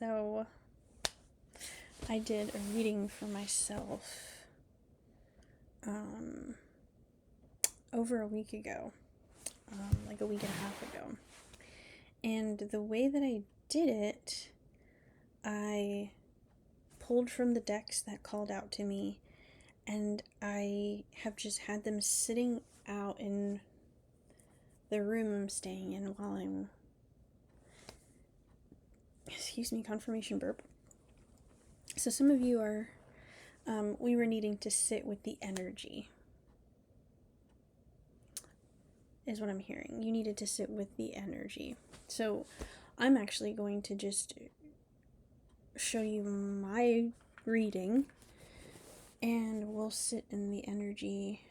So, I did a reading for myself over a week ago, like a week and a half ago. And the way that I did it, I pulled from the decks that called out to me, and I have just had them sitting out in the room I'm staying in while I'm, confirmation burp. So some of you are, we were needing to sit with the energy, is what I'm hearing. You needed to sit with the energy. So I'm actually going to just show you my reading, and we'll sit in the energy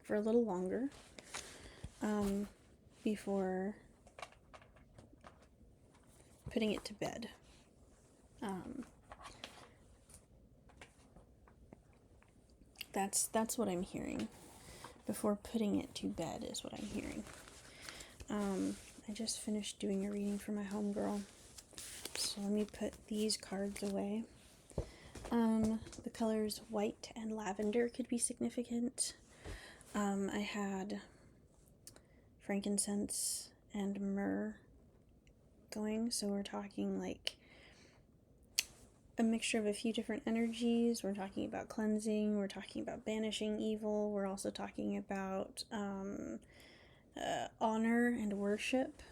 for a little longer before putting it to bed. That's what I'm hearing. Before putting it to bed is what I'm hearing. I just finished doing a reading for my homegirl. So let me put these cards away. The colors white and lavender could be significant. I had frankincense and myrrh going, so we're talking like a mixture of a few different energies. We're talking about cleansing, we're talking about banishing evil, we're also talking about honor and worship.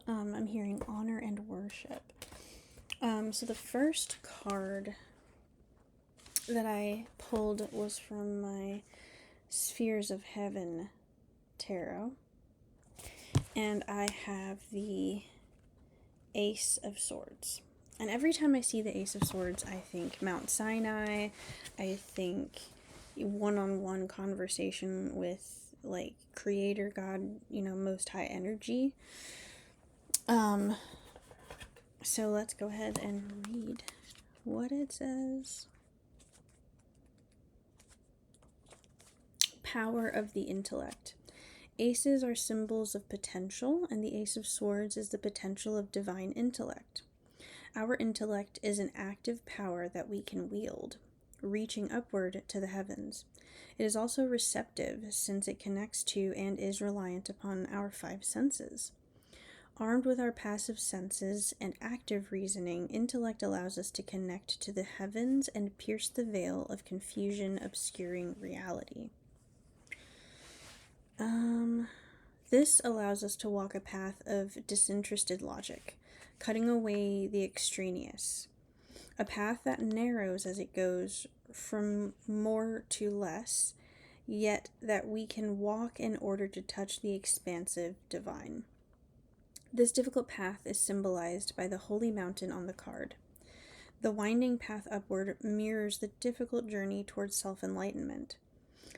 I'm hearing honor and worship. So the first card that I pulled was from my Spheres of Heaven tarot, and I have the Ace of Swords. And every time I see the Ace of Swords, I think Mount Sinai, I think one-on-one conversation with, like, Creator God, Most High Energy. So let's go ahead and read what it says. Power of the intellect. Aces are symbols of potential, and the Ace of Swords is the potential of divine intellect. Our intellect is an active power that we can wield, reaching upward to the heavens. It is also receptive, since it connects to and is reliant upon our five senses. Armed with our passive senses and active reasoning, intellect allows us to connect to the heavens and pierce the veil of confusion obscuring reality. This allows us to walk a path of disinterested logic, cutting away the extraneous. A path that narrows as it goes from more to less, yet that we can walk in order to touch the expansive divine. This difficult path is symbolized by the holy mountain on the card. The winding path upward mirrors the difficult journey towards self-enlightenment.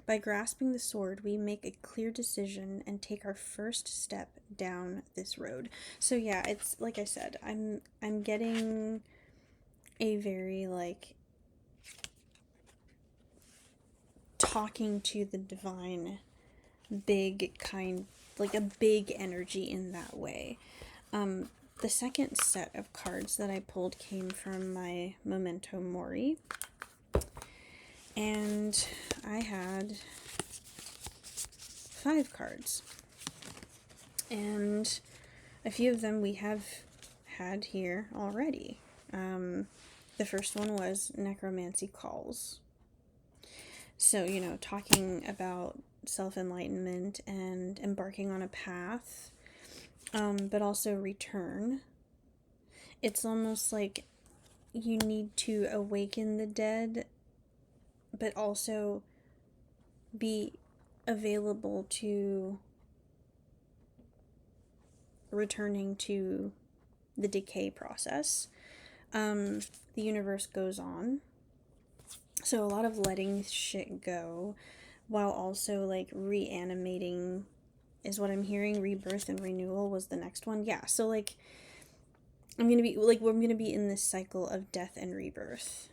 By grasping the sword, we make a clear decision and take our first step down this road. So yeah, it's like I said, I'm getting a very, like, talking to the divine, big kind, like a big energy in that way. The second set of cards that I pulled came from my Memento Mori, and I had 5 cards, and a few of them we have had here already. The first one was Necromancy Calls. So, talking about self-enlightenment and embarking on a path, but also return. It's almost like you need to awaken the dead, but also be available to returning to the decay process. The universe goes on. So a lot of letting shit go while also, like, reanimating is what I'm hearing. Rebirth and renewal was the next one. Yeah, so, like, we're going to be in this cycle of death and rebirth.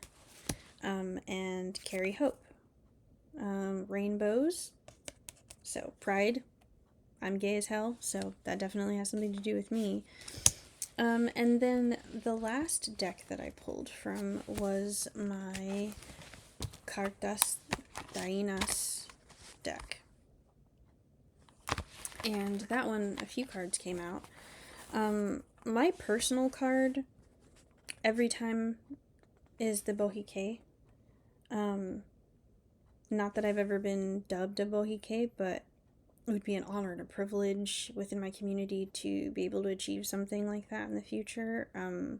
And carry hope. Rainbows. So, pride. I'm gay as hell, so that definitely has something to do with me. And then the last deck that I pulled from was my Cartas Dainas deck. And that one, a few cards came out. My personal card every time is the Bohike. Not that I've ever been dubbed a Bohike, but it would be an honor and a privilege within my community to be able to achieve something like that in the future. I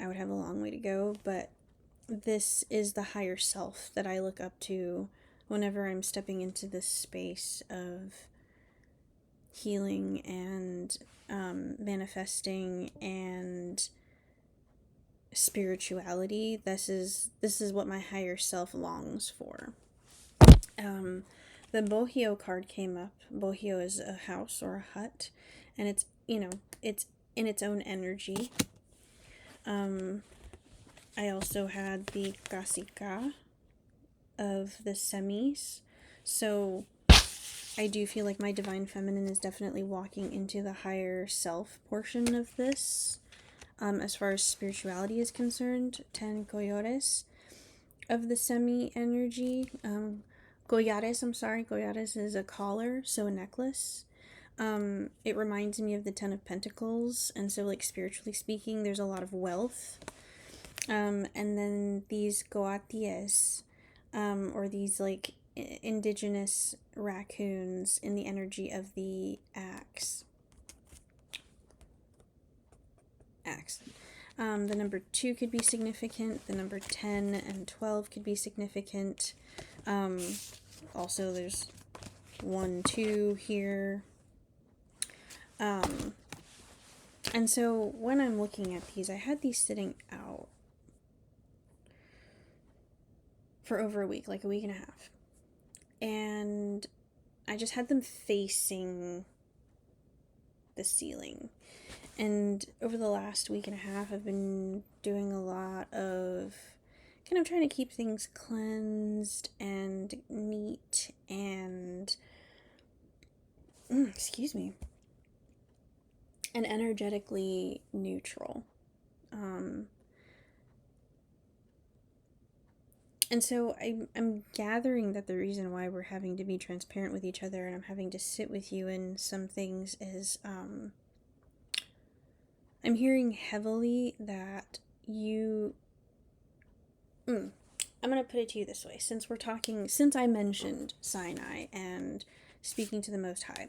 would have a long way to go, but this is the higher self that I look up to whenever I'm stepping into this space of healing and manifesting and spirituality. This is what my higher self longs for. The Bohio card came up. Bohio is a house or a hut, and it's it's in its own energy. I also had the Kasika of the semis, so I do feel like my divine feminine is definitely walking into the higher self portion of this. As far as spirituality is concerned, 10 Coyores of the semi energy. Collares is a collar, so a necklace. It reminds me of the 10 of Pentacles, and so, like, spiritually speaking, there's a lot of wealth. And then these Coaties, or these, like, indigenous raccoons in the energy of the axe. The number 2 could be significant. The number 10 and 12 could be significant. Also, there's 1, 2 here. And so when I'm looking at these, I had these sitting out for over a week, like a week and a half. And I just had them facing the ceiling. And over the last week and a half, I've been doing a lot of kind of trying to keep things cleansed and neat and, and energetically neutral. And so I'm gathering that the reason why we're having to be transparent with each other and I'm having to sit with you in some things is, I'm hearing heavily that you... I'm going to put it to you this way. Since I mentioned Sinai and speaking to the Most High,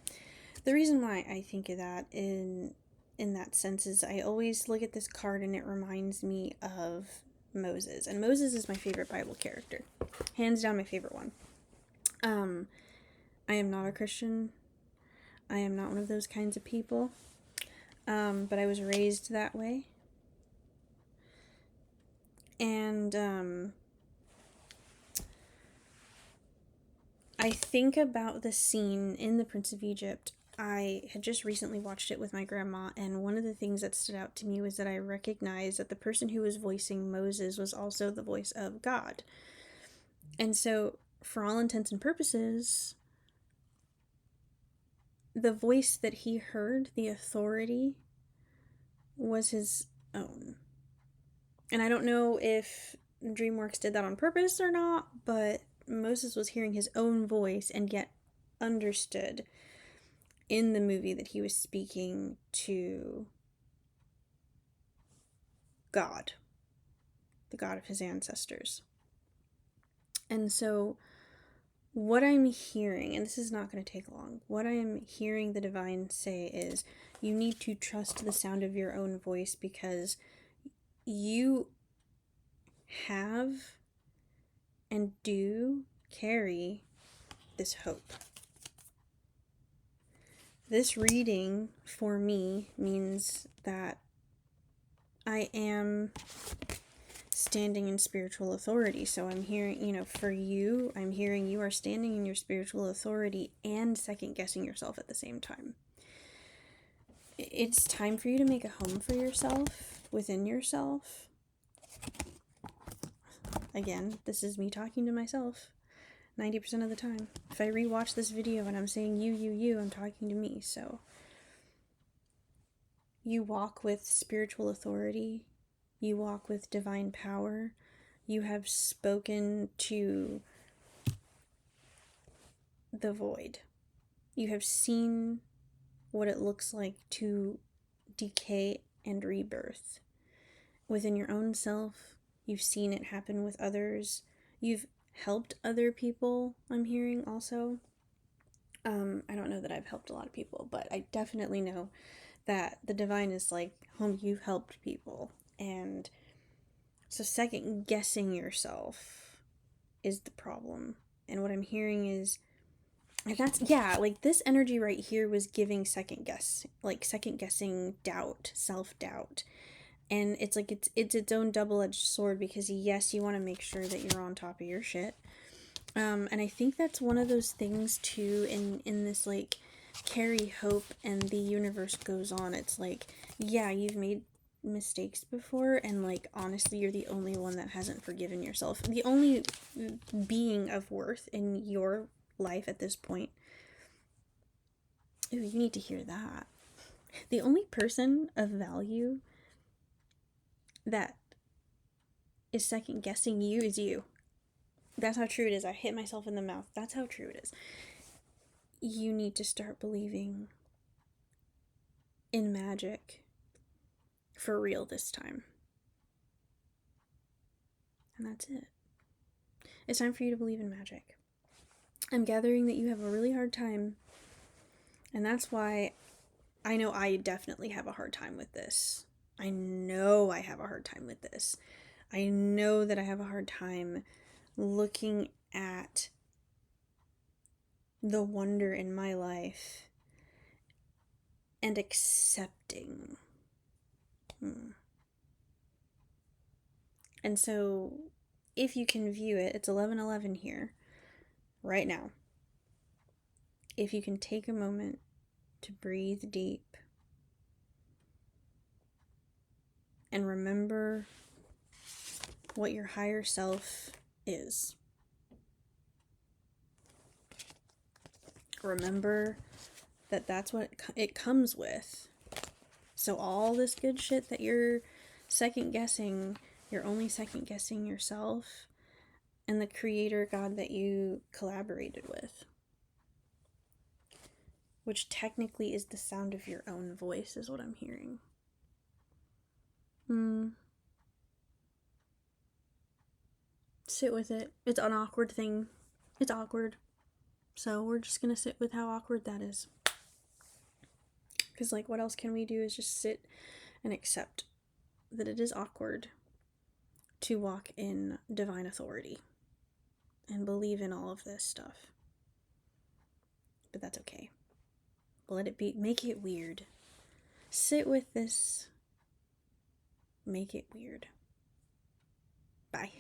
the reason why I think of that in that sense is I always look at this card and it reminds me of Moses. And Moses is my favorite Bible character. Hands down my favorite one. I am not a Christian. I am not one of those kinds of people. But I was raised that way. And I think about the scene in The Prince of Egypt. I had just recently watched it with my grandma, and one of the things that stood out to me was that I recognized that the person who was voicing Moses was also the voice of God. And so, for all intents and purposes, the voice that he heard, the authority, was his own. And I don't know if DreamWorks did that on purpose or not, but Moses was hearing his own voice and yet understood in the movie that he was speaking to God, the God of his ancestors. And so what I'm hearing, and this is not going to take long, what I'm hearing the divine say is you need to trust the sound of your own voice because you have and do carry this hope. This reading for me means that I am standing in spiritual authority. So I'm hearing, for you, I'm hearing you are standing in your spiritual authority and second guessing yourself at the same time. It's time for you to make a home for yourself within yourself. Again, this is me talking to myself 90% of the time. If I rewatch this video and I'm saying you, I'm talking to me, so. You walk with spiritual authority. You walk with divine power. You have spoken to the void. You have seen what it looks like to decay and rebirth within your own self. You've seen it happen with others. You've helped other people, I'm hearing also. I don't know that I've helped a lot of people, but I definitely know that the divine is like, you've helped people. And so second guessing yourself is the problem. And what I'm hearing is, and that's, yeah, like this energy right here was giving second guessing doubt, self-doubt. And it's like it's its own double-edged sword, because yes, you want to make sure that you're on top of your shit. And I think that's one of those things too in this like carry hope and the universe goes on. It's like, yeah, you've made mistakes before, and like honestly, you're the only one that hasn't forgiven yourself. The only being of worth in your life at this point. Ooh, you need to hear that. The only person of value that is second guessing you is you. That's how true it is. I hit myself in the mouth. That's how true it is. You need to start believing in magic for real this time. And that's it. It's time for you to believe in magic. I'm gathering that you have a really hard time, and that's why I know I definitely have a hard time with this. I know I have a hard time with this. I know that I have a hard time looking at the wonder in my life and accepting. And so, if you can view it, it's 11:11 here, right now. If you can take a moment to breathe deep and remember what your higher self is. Remember that that's what it comes with. So all this good shit that you're second guessing, you're only second guessing yourself and the creator God that you collaborated with, which technically is the sound of your own voice, is what I'm hearing. Sit with it. It's an awkward thing. It's awkward. So we're just gonna sit with how awkward that is. Because, like, what else can we do is just sit and accept that it is awkward to walk in divine authority and believe in all of this stuff. But that's okay. Let it be. Make it weird. Sit with this. Make it weird. Bye.